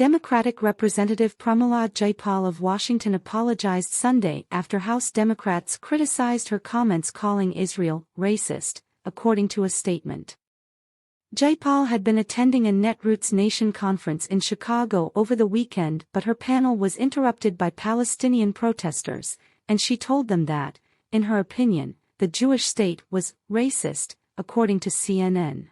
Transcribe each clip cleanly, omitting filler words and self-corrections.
Democratic Representative Pramila Jayapal of Washington apologized Sunday after House Democrats criticized her comments calling Israel racist, according to a statement. Jayapal had been attending a Netroots Nation conference in Chicago over the weekend, but her panel was interrupted by Palestinian protesters, and she told them that, in her opinion, the Jewish state was racist, according to CNN.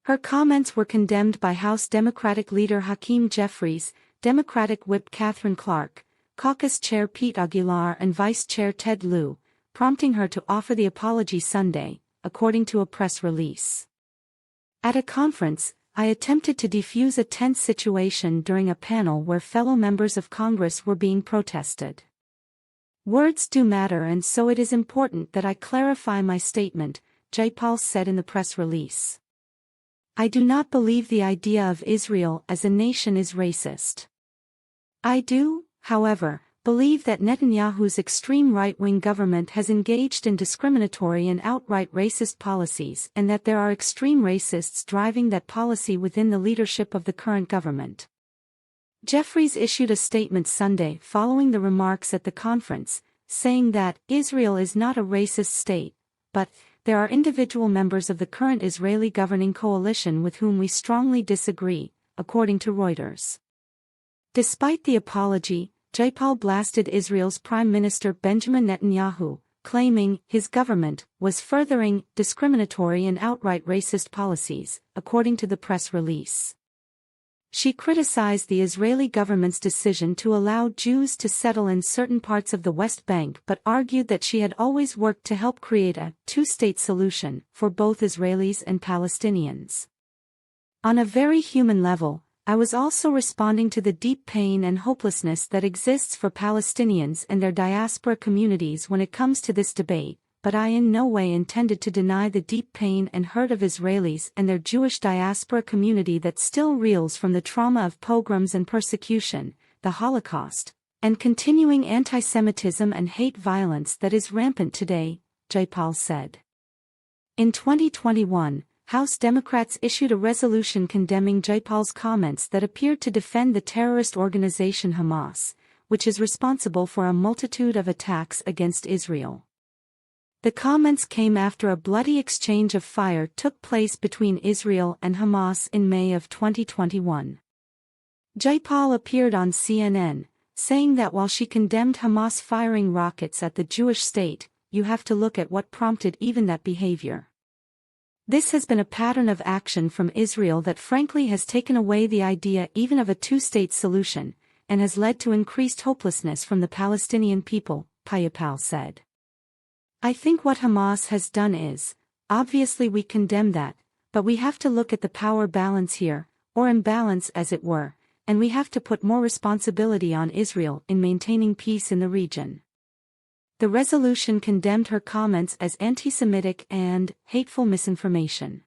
Her comments were condemned by House Democratic leader Hakeem Jeffries, Democratic Whip Catherine Clark, Caucus Chair Pete Aguilar and Vice Chair Ted Lieu, prompting her to offer the apology Sunday, according to a press release. At a conference, I attempted to defuse a tense situation during a panel where fellow members of Congress were being protested. Words do matter, and so it is important that I clarify my statement, Jayapal said in the press release. I do not believe the idea of Israel as a nation is racist. I do, however, believe that Netanyahu's extreme right-wing government has engaged in discriminatory and outright racist policies, and that there are extreme racists driving that policy within the leadership of the current government. Jeffries issued a statement Sunday following the remarks at the conference, saying that Israel is not a racist state, but there are individual members of the current Israeli governing coalition with whom we strongly disagree, according to Reuters. Despite the apology, Jayapal blasted Israel's Prime Minister Benjamin Netanyahu, claiming his government was furthering discriminatory and outright racist policies, according to the press release. She criticized the Israeli government's decision to allow Jews to settle in certain parts of the West Bank, but argued that she had always worked to help create a two-state solution for both Israelis and Palestinians. On a very human level, I was also responding to the deep pain and hopelessness that exists for Palestinians and their diaspora communities when it comes to this debate, but I in no way intended to deny the deep pain and hurt of Israelis and their Jewish diaspora community that still reels from the trauma of pogroms and persecution, the Holocaust, and continuing anti-Semitism and hate violence that is rampant today, Jayapal said. In 2021, House Democrats issued a resolution condemning Jayapal's comments that appeared to defend the terrorist organization Hamas, which is responsible for a multitude of attacks against Israel. The comments came after a bloody exchange of fire took place between Israel and Hamas in May of 2021. Jayapal appeared on CNN, saying that while she condemned Hamas firing rockets at the Jewish state, you have to look at what prompted even that behavior. This has been a pattern of action from Israel that frankly has taken away the idea even of a two-state solution, and has led to increased hopelessness from the Palestinian people, Jayapal said. I think what Hamas has done is, obviously we condemn that, but we have to look at the power balance here, or imbalance as it were, and we have to put more responsibility on Israel in maintaining peace in the region. The resolution condemned her comments as anti-Semitic and hateful misinformation.